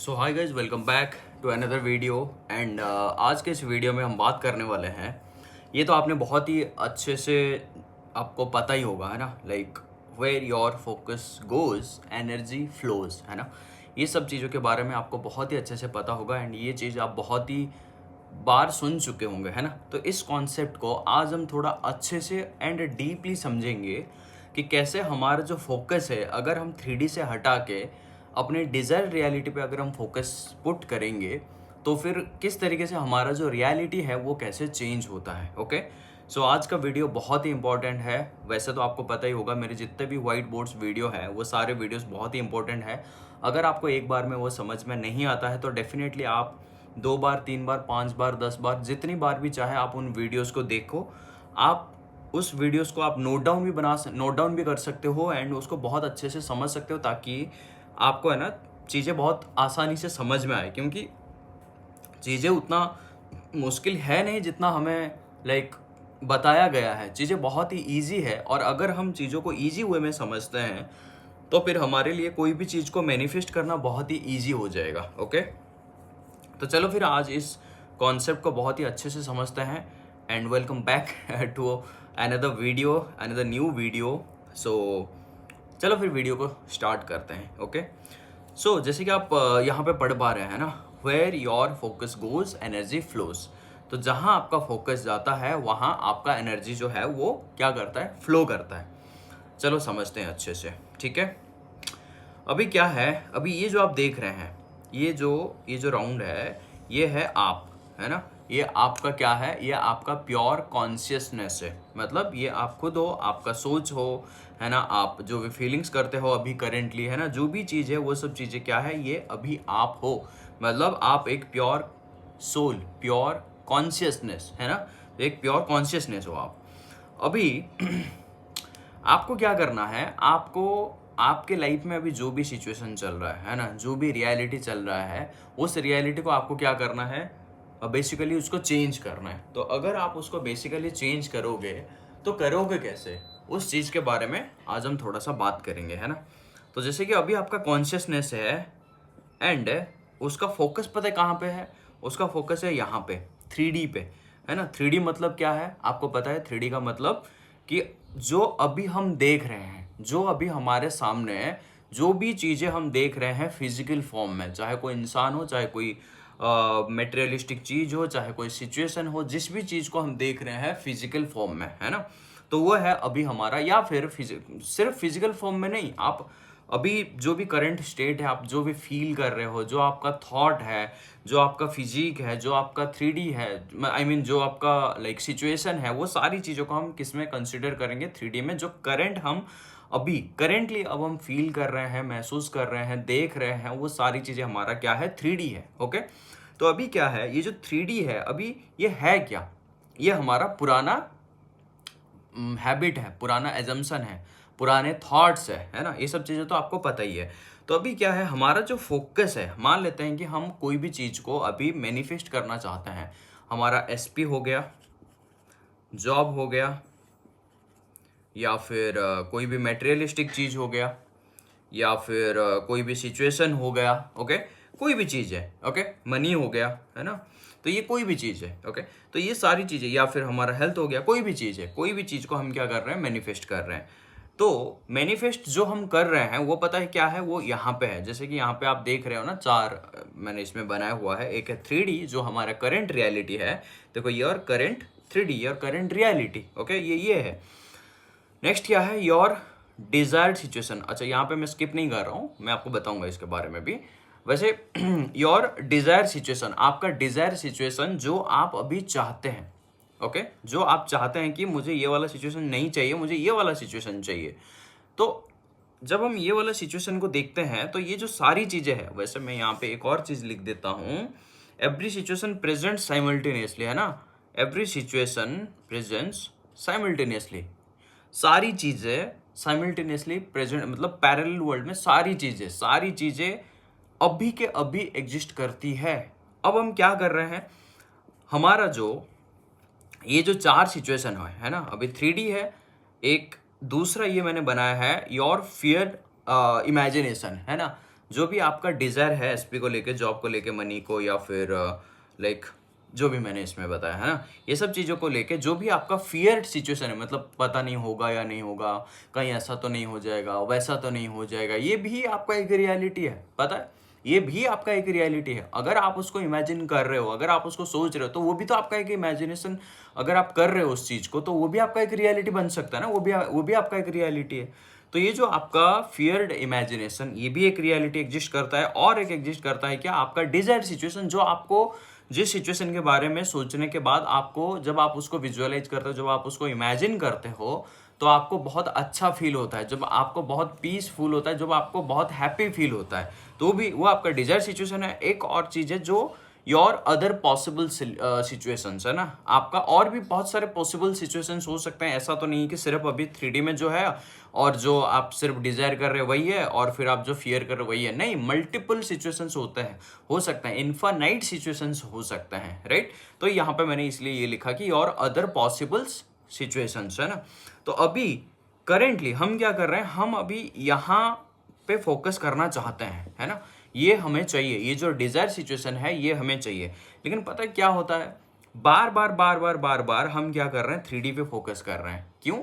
So hi guys, welcome back to another video. And आज के इस वीडियो में हम बात करने वाले हैं, ये तो आपने बहुत ही अच्छे से आपको पता ही होगा, है ना, like where your focus goes energy flows, है ना। ये सब चीज़ों के बारे में आपको बहुत ही अच्छे से पता होगा एंड ये चीज़ आप बहुत ही बार सुन चुके होंगे, है ना। तो इस कॉन्सेप्ट को आज हम थोड़ा अच्छे से एंड डीपली समझेंगे कि कैसे हमारा जो फोकस है, अगर हम 3D से हटा के अपने डिज़ायर रियलिटी पे अगर हम फोकस पुट करेंगे तो फिर किस तरीके से हमारा जो रियलिटी है वो कैसे चेंज होता है। ओके, सो आज का वीडियो बहुत ही इंपॉर्टेंट है। वैसे तो आपको पता ही होगा, मेरे जितने भी वाइट बोर्ड्स वीडियो है वो सारे वीडियोस बहुत ही इंपॉर्टेंट है। अगर आपको एक बार में वो समझ में नहीं आता है तो डेफिनेटली आप 2 बार 3 बार 5 बार 10 बार जितनी बार भी चाहे आप उन वीडियोस को देखो। आप उस वीडियोस को आप नोट डाउन भी कर सकते हो एंड उसको बहुत अच्छे से समझ सकते हो, ताकि आपको, है ना, चीज़ें बहुत आसानी से समझ में आए। क्योंकि चीज़ें उतना मुश्किल है नहीं जितना हमें लाइक बताया गया है। चीज़ें बहुत ही ईजी है और अगर हम चीज़ों को ईजी वे में समझते हैं तो फिर हमारे लिए कोई भी चीज़ को मैनिफेस्ट करना बहुत ही ईजी हो जाएगा। ओके, तो चलो फिर आज इस कॉन्सेप्ट को बहुत ही अच्छे से समझते हैं and welcome back to another video, another new video. So चलो फिर वीडियो को स्टार्ट करते हैं। ओके, सो जैसे कि आप यहाँ पे पढ़ पा रहे हैं ना, where your focus goes energy flows. तो जहाँ आपका फोकस जाता है वहाँ आपका एनर्जी जो है वो क्या करता है, फ्लो करता है। चलो समझते हैं अच्छे से, ठीक है। अभी क्या है, अभी ये जो आप देख रहे हैं, ये जो राउंड है, ये है आप, है ना। ये आपका क्या है, ये आपका प्योर कॉन्शियसनेस है। मतलब ये आप खुद हो, आपका सोच हो, है ना। आप जो भी फीलिंग्स करते हो अभी करेंटली, है ना, जो भी चीज़ है वो सब चीज़ें क्या है, ये अभी आप हो। मतलब आप एक प्योर सोल, प्योर कॉन्शियसनेस, है ना। एक प्योर कॉन्शियसनेस हो आप अभी। आपको क्या करना है, आपको आपके लाइफ में अभी जो भी सिचुएशन चल रहा है ना, जो भी रियलिटी चल रहा है, उस रियलिटी को आपको क्या करना है, बेसिकली उसको चेंज करना है। तो अगर आप उसको बेसिकली चेंज करोगे तो करोगे कैसे, उस चीज़ के बारे में आज हम थोड़ा सा बात करेंगे, है ना। तो जैसे कि अभी आपका कॉन्शियसनेस है एंड उसका फोकस पता है कहाँ पे है, उसका फोकस है यहाँ पे 3D पे, है ना। 3D मतलब क्या है आपको पता है। 3D का मतलब कि जो अभी हम देख रहे हैं, जो अभी हमारे सामने है, जो भी चीज़ें हम देख रहे हैं फिजिकल फॉर्म में, चाहे कोई इंसान हो, चाहे कोई मटेरियलिस्टिक चीज़ हो, चाहे कोई सिचुएशन हो, जिस भी चीज़ को हम देख रहे हैं फिजिकल फॉर्म में, है ना, तो वो है अभी हमारा। या फिर सिर्फ फिजिकल फॉर्म में नहीं, आप अभी जो भी करंट स्टेट है, आप जो भी फील कर रहे हो, जो आपका थॉट है, जो आपका फिजिक है, जो आपका 3D है, आई मीन जो आपका लाइक सिचुएशन है, वो सारी चीज़ों को हम किस में कंसिडर करेंगे, 3D में। जो करंट हम अभी करेंटली अब हम फील कर रहे हैं, महसूस कर रहे हैं, देख रहे हैं, वो सारी चीज़ें हमारा क्या है, 3D है। ओके, तो अभी क्या है, ये जो 3D है अभी, ये है क्या, ये हमारा पुराना हैबिट है, पुराना एजम्पशन है, पुराने थॉट्स है ना। ये सब चीज़ें तो आपको पता ही है। तो अभी क्या है, हमारा जो फोकस है, मान लेते हैं कि हम कोई भी चीज़ को अभी मैनिफेस्ट करना चाहते हैं। हमारा एसपी हो गया, जॉब हो गया, या फिर कोई भी मटेरियलिस्टिक चीज़ हो गया, या फिर कोई भी सिचुएशन हो गया। ओके, कोई भी चीज़ है। ओके, मनी हो गया, है ना। तो ये कोई भी चीज़ है। ओके, तो ये सारी चीज़ें, या फिर हमारा हेल्थ हो गया, कोई भी चीज़ है, कोई भी चीज़ को हम क्या कर रहे हैं, मैनिफेस्ट कर रहे हैं। तो मैनिफेस्ट जो हम कर रहे हैं वो पता है क्या है, वो यहाँ पे है। जैसे कि यहाँ पे आप देख रहे हो ना, चार मैंने इसमें बनाया हुआ है। एक है 3D जो हमारा करंट रियलिटी है, देखो your current 3D, your current reality. Okay, ये है। नेक्स्ट क्या है, योर डिजायर्ड सिचुएशन। अच्छा, यहाँ पे मैं स्किप नहीं कर रहा हूँ, मैं आपको बताऊंगा इसके बारे में भी। वैसे योर डिजायर सिचुएशन, आपका डिजायर सिचुएशन जो आप अभी चाहते हैं। ओके, जो आप चाहते हैं कि मुझे ये वाला सिचुएशन नहीं चाहिए, मुझे ये वाला सिचुएशन चाहिए। तो जब हम ये वाला सिचुएशन को देखते हैं तो ये जो सारी चीज़ें हैं, वैसे मैं यहाँ पे एक और चीज़ लिख देता हूँ, एवरी सिचुएशन प्रेजेंट साइमल्टेनियसली, है ना। एवरी सिचुएशन प्रेजेंट्स साइमल्टेनियसली, सारी चीज़ें साइमल्टेनियसली प्रेजेंट, मतलब पैरेलल वर्ल्ड में सारी चीज़ें अभी के अभी एग्जिस्ट करती है। अब हम क्या कर रहे हैं, हमारा जो ये जो चार सिचुएशन है ना, अभी 3D है। एक दूसरा ये मैंने बनाया है योर फियर इमेजिनेशन, है ना। जो भी आपका डिज़ायर है एसपी को लेके, जॉब को लेके, मनी को, या फिर लाइक जो भी मैंने इसमें बताया है ना, ये सब चीज़ों को लेके जो भी आपका फियर्ड सिचुएशन है, मतलब पता नहीं होगा या नहीं होगा, कहीं ऐसा तो नहीं हो जाएगा, वैसा तो नहीं हो जाएगा, ये भी आपका एक रियलिटी है, पता है, ये भी आपका एक रियलिटी है। अगर आप उसको इमेजिन कर रहे हो, अगर आप उसको सोच रहे हो, तो वो भी तो आपका एक इमेजिनेशन, अगर आप कर रहे हो उस चीज़ को, तो वो भी आपका एक रियलिटी बन सकता है ना, वो भी आपका एक रियलिटी है। तो ये जो आपका फियर्ड इमेजिनेशन, ये भी एक रियलिटी एग्जिस्ट करता है। और एक एग्जिस्ट करता है क्या, आपका डिजायर्ड सिचुएशन, जो आपको जिस सिचुएशन के बारे में सोचने के बाद आपको, जब आप उसको विजुअलाइज करते हो, जब आप उसको इमेजिन करते हो, तो आपको बहुत अच्छा फील होता है, जब आपको बहुत पीसफुल होता है, जब आपको बहुत हैप्पी फील होता है, तो भी वो आपका डिजायर सिचुएशन है। एक और चीज़ है जो योर अदर पॉसिबल सिचुएशंस है ना, आपका और भी बहुत सारे पॉसिबल सिचुएशंस हो सकते हैं। ऐसा तो नहीं कि सिर्फ अभी 3D में जो है और जो आप सिर्फ डिजायर कर रहे हो वही है, और फिर आप जो फियर कर रहे हो वही है, नहीं, मल्टीपल सिचुएशंस होते हैं, हो सकता है, इनफाइनाइट सिचुएशंस हो सकते हैं, राइट। तो यहाँ पे मैंने इसलिए ये लिखा कि योर अदर पॉसिबल सिचुएशंस है ना। तो अभी करेंटली हम क्या कर रहे हैं, हम अभी यहाँ पे फोकस करना चाहते हैं, है ना, ये हमें चाहिए, ये जो डिजायर सिचुएशन है ये हमें चाहिए। लेकिन पता है क्या होता है, बार बार हम क्या कर रहे हैं, 3D पे फोकस कर रहे हैं। क्यों?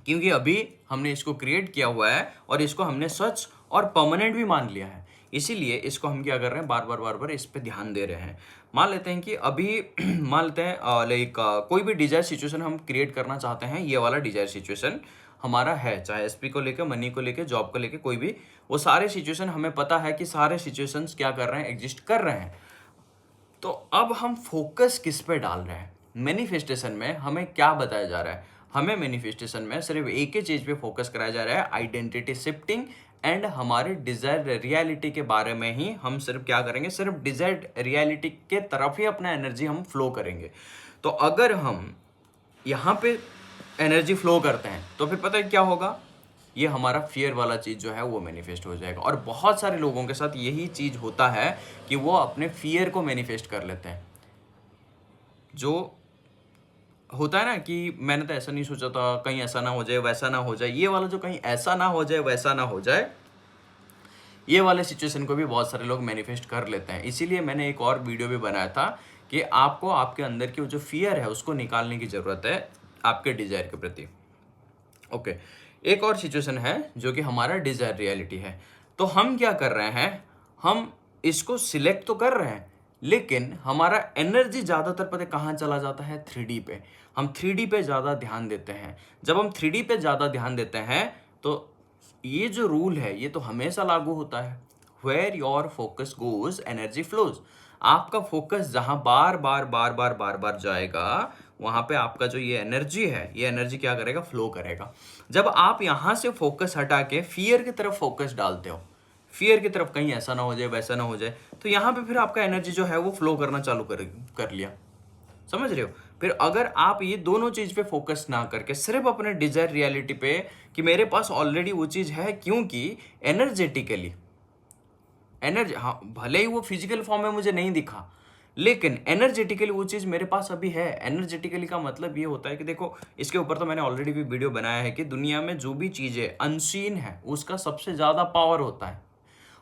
क्योंकि अभी हमने इसको क्रिएट किया हुआ है और इसको हमने सच और परमानेंट भी मान लिया है, इसीलिए इसको हम क्या कर रहे हैं, बार बार इस पे ध्यान दे रहे हैं। मान लेते हैं कि अभी मान लेते हैं लाइक कोई भी डिजायर सिचुएशन हम क्रिएट करना चाहते हैं, ये वाला डिजायर सिचुएशन हमारा है, चाहे एसपी को लेके, मनी को लेके, जॉब को लेके, कोई भी, वो सारे सिचुएशन हमें पता है कि सारे सिचुएशंस क्या कर रहे हैं, एग्जिस्ट कर रहे हैं। तो अब हम फोकस किस पे डाल रहे हैं? मैनिफेस्टेशन में हमें क्या बताया जा रहा है? हमें मैनिफेस्टेशन में सिर्फ एक ही चीज पे फोकस कराया जा रहा है, आइडेंटिटी शिफ्टिंग एंड हमारे डिजायर्ड रियलिटी के बारे में ही हम सिर्फ क्या करेंगे, सिर्फ डिजायर्ड रियलिटी के तरफ ही अपना एनर्जी हम फ्लो करेंगे। तो अगर हम यहाँ पे एनर्जी फ्लो करते हैं तो फिर पता है क्या होगा, ये हमारा फियर वाला चीज़ जो है वो मैनिफेस्ट हो जाएगा। और बहुत सारे लोगों के साथ यही चीज़ होता है कि वो अपने फियर को मैनिफेस्ट कर लेते हैं। जो होता है ना कि मैंने तो ऐसा नहीं सोचा था, कहीं ऐसा ना हो जाए, वैसा ना हो जाए, ये वाला जो कहीं ऐसा ना हो जाए, वैसा ना हो जाए, ये वाले सिचुएशन को भी बहुत सारे लोग मैनिफेस्ट कर लेते हैं। इसीलिए मैंने एक और वीडियो भी बनाया था कि आपको आपके अंदर की जो फियर है उसको निकालने की ज़रूरत है आपके डिजायर के प्रति। ओके, एक और सिचुएशन है जो कि हमारा डिजायर रियलिटी है। तो हम क्या कर रहे हैं, हम इसको सिलेक्ट तो कर रहे हैं, लेकिन हमारा एनर्जी ज़्यादातर पता कहाँ चला जाता है, 3D पे। हम 3D पे ज़्यादा ध्यान देते हैं। जब हम 3D पे ज़्यादा ध्यान देते हैं तो ये जो रूल है ये तो हमेशा लागू होता है, where your focus goes energy flows. आपका फोकस जहां बार बार जाएगा, वहां पे आपका जो ये एनर्जी है, ये एनर्जी क्या करेगा, फ्लो करेगा। जब आप यहां से फोकस हटा के फियर की तरफ फोकस डालते हो, फियर की तरफ, कहीं ऐसा ना हो जाए, वैसा ना हो जाए, तो यहाँ पे फिर आपका एनर्जी जो है वो फ्लो करना चालू कर लिया। समझ रहे हो? फिर अगर आप ये दोनों चीज पे फोकस ना करके सिर्फ अपने डिजायर रियलिटी पे कि मेरे पास ऑलरेडी वो चीज है, क्योंकि एनर्जेटिकली एनर्जी, हाँ भले ही वो फिजिकल फॉर्म में मुझे नहीं दिखा, लेकिन एनर्जेटिकली वो चीज़ मेरे पास अभी है। एनर्जेटिकली का मतलब ये होता है कि देखो, इसके ऊपर तो मैंने ऑलरेडी भी वीडियो बनाया है कि दुनिया में जो भी चीज़ें अनसीन है उसका सबसे ज़्यादा पावर होता है।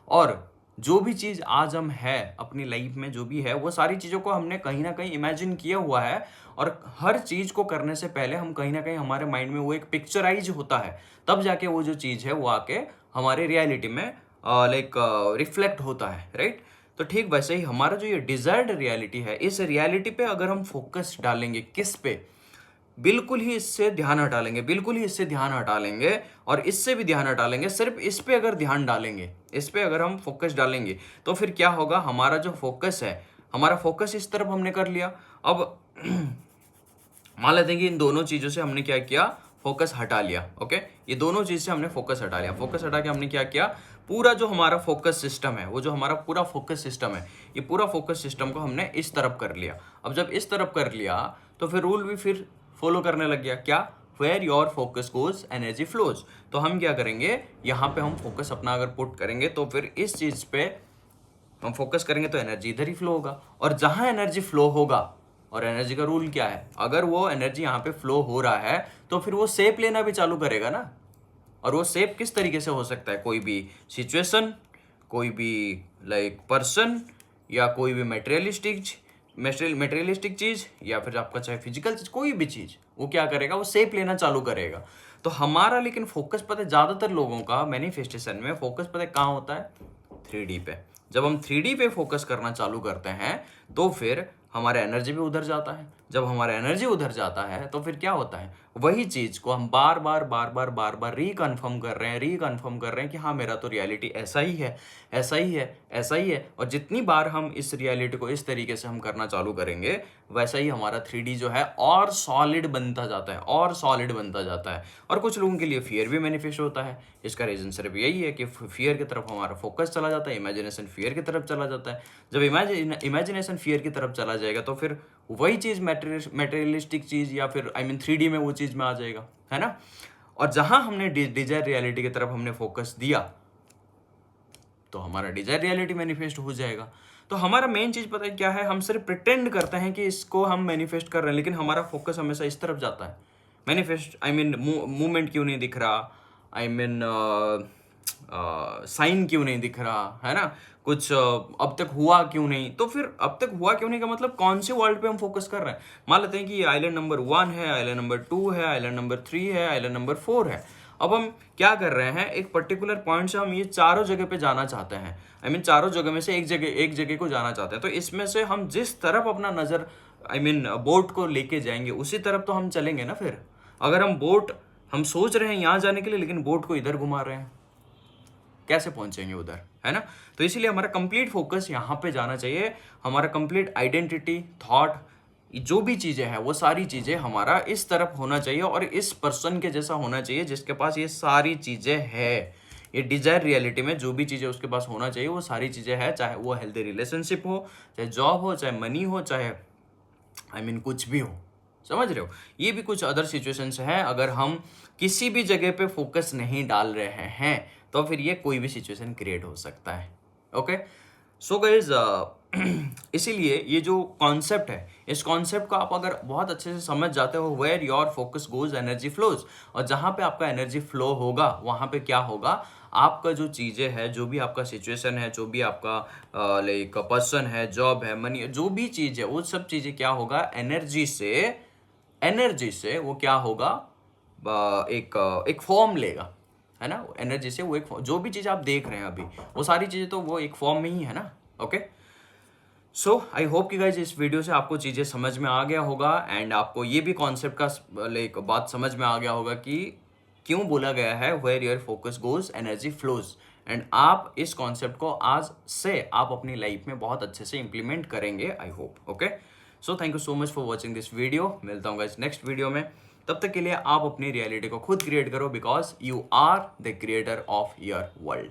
और जो भी चीज़ आज हम है अपनी लाइफ में, जो भी है, वो सारी चीज़ों को हमने कहीं ना कहीं इमेजिन किया हुआ है। और हर चीज़ को करने से पहले हम कहीं ना कहीं हमारे माइंड में वो एक पिक्चराइज होता है, तब जाके वो जो चीज़ है वो आके हमारे रियलिटी में लाइक रिफ्लेक्ट होता है, राइट। तो ठीक वैसे ही हमारा जो ये डिजायर्ड रियलिटी है, इस रियलिटी पे अगर हम फोकस डालेंगे, किस पे, बिल्कुल ही इससे ध्यान हटा लेंगे, बिल्कुल ही इससे ध्यान हटा लेंगे, और इससे भी ध्यान हटा लेंगे, सिर्फ इस पे अगर ध्यान डालेंगे, इस पे अगर हम फोकस डालेंगे, तो फिर क्या होगा, हमारा जो फोकस है, हमारा फोकस इस तरफ हमने कर लिया। अब मान लेते हैं कि इन दोनों चीज़ों से हमने क्या किया, फोकस हटा लिया। ओके, ये दोनों चीज़ से हमने फोकस हटा लिया। फोकस हटा के हमने क्या किया, पूरा जो हमारा फोकस सिस्टम है, वो जो हमारा पूरा फोकस सिस्टम है, ये पूरा फोकस सिस्टम को हमने इस तरफ कर लिया। अब जब इस तरफ कर लिया तो फिर रूल भी फिर फॉलो करने लग गया, क्या, where your focus goes energy flows. तो हम क्या करेंगे, यहाँ पे हम फोकस अपना अगर पुट करेंगे तो फिर इस चीज़ पे हम फोकस करेंगे तो एनर्जी इधर ही फ्लो होगा। और जहाँ एनर्जी फ्लो होगा, और एनर्जी का रूल क्या है, अगर वो एनर्जी यहाँ पे फ्लो हो रहा है तो फिर वो शेप लेना भी चालू करेगा ना। और वो शेप किस तरीके से हो सकता है, कोई भी सिचुएशन, कोई भी लाइक पर्सन या कोई भी मटेरियलिस्टिक चीज़ या फिर आपका चाहे फिजिकल चीज़, कोई भी चीज़, वो क्या करेगा, वो शेप लेना चालू करेगा। तो हमारा लेकिन फोकस पता है ज़्यादातर लोगों का मैनिफेस्टेशन में फोकस पता है कहाँ होता है, 3D पे। जब हम 3D पे फोकस करना चालू करते हैं तो फिर हमारा एनर्जी भी उधर जाता है। जब हमारा एनर्जी उधर जाता है तो फिर क्या होता है, वही चीज़ को हम बार बार रिकन्फर्म कर रहे हैं कि हाँ मेरा तो रियलिटी ऐसा ही है, ऐसा ही है, ऐसा ही है। और जितनी बार हम इस रियलिटी को इस तरीके से हम करना चालू करेंगे, वैसा ही हमारा 3D जो है और सॉलिड बनता जाता है, और सॉलिड बनता जाता है। और कुछ लोगों के लिए फियर भी मैनिफेस्ट होता है। इसका रीज़न सिर्फ यही है कि फियर की तरफ हमारा फोकस चला जाता है, इमेजिनेशन फियर की तरफ चला जाता है। जब इमेजिनेशन फियर की तरफ चला जाएगा तो फिर वही चीज़ मटेरियलिस्टिक चीज़ या फिर 3D में वो चीज़ में आ जाएगा, है ना। और जहां हमने डिजायर रियलिटी की तरफ हमने फोकस दिया तो हमारा डिजायर रियलिटी मैनिफेस्ट हो जाएगा। तो हमारा मेन चीज़ पता है क्या है, हम सिर्फ प्रिटेंड करते हैं कि इसको हम मैनिफेस्ट कर रहे हैं, लेकिन हमारा फोकस हमेशा इस तरफ जाता है। मैनिफेस्ट मूवमेंट क्यों नहीं दिख रहा, साइन क्यों नहीं दिख रहा, है ना, कुछ अब तक हुआ क्यों नहीं। तो फिर अब तक हुआ क्यों नहीं का मतलब कौन से वर्ल्ड पे हम फोकस कर रहे हैं। मान लेते हैं कि ये आइलैंड नंबर 1 है, आइलैंड नंबर 2 है, आइलैंड नंबर 3 है, आइलैंड नंबर 4 है। अब हम क्या कर रहे हैं, एक पर्टिकुलर पॉइंट से हम ये चारों जगह पे जाना चाहते हैं। चारों जगह में से एक जगह को जाना चाहते हैं। तो इसमें से हम जिस तरफ अपना नज़र बोट को लेके जाएंगे उसी तरफ तो हम चलेंगे ना। फिर अगर हम सोच रहे हैं यहाँ जाने के लिए, लेकिन बोट को इधर घुमा रहे हैं, कैसे पहुंचेंगे उधर, है ना। तो इसीलिए हमारा कंप्लीट फोकस यहाँ पे जाना चाहिए। हमारा कंप्लीट आइडेंटिटी, थॉट, जो भी चीज़ें हैं वो सारी चीज़ें हमारा इस तरफ होना चाहिए और इस पर्सन के जैसा होना चाहिए जिसके पास ये सारी चीज़ें हैं। ये डिजायर रियलिटी में जो भी चीज़ें उसके पास होना चाहिए वो सारी चीज़ें हैं, चाहे वो हेल्दी रिलेशनशिप हो, चाहे जॉब हो, चाहे मनी हो, चाहे कुछ भी हो। समझ रहे हो, ये भी कुछ अदर सिचुएशंस हैं। अगर हम किसी भी जगह पे फोकस नहीं डाल रहे हैं तो फिर ये कोई भी सिचुएशन क्रिएट हो सकता है। ओके, सो गाइज इसीलिए ये जो कॉन्सेप्ट है, इस कॉन्सेप्ट को आप अगर बहुत अच्छे से समझ जाते हो, where your focus goes energy flows. और जहाँ पे आपका एनर्जी फ्लो होगा वहाँ पे क्या होगा, आपका जो चीज़ें हैं, जो भी आपका सिचुएशन है, जो भी आपका लाइक पर्सन है, जॉब है, मनी, जो भी चीज़ है, वो सब चीज़ें क्या होगा, एनर्जी से वो क्या होगा, एक फॉर्म लेगा, है ना। एनर्जी से वो एक जो भी चीज़ आप देख रहे हैं अभी, वो सारी चीज़ें तो वो एक फॉर्म में ही है ना। ओके, सो आई होप कि गाइज इस वीडियो से आपको चीज़ें समझ में आ गया होगा एंड आपको ये भी कॉन्सेप्ट का लाइक बात समझ में आ गया होगा कि क्यों बोला गया है where your focus goes energy flows. And आप इस कॉन्सेप्ट को आज से आप अपनी लाइफ में बहुत अच्छे से इंप्लीमेंट करेंगे, I hope. Okay, so thank you so much for watching this video. मिलता हूँ गाइज नेक्स्ट वीडियो में। तब तक के लिए आप अपनी रियलिटी को खुद क्रिएट करो, because you are the creator of your world.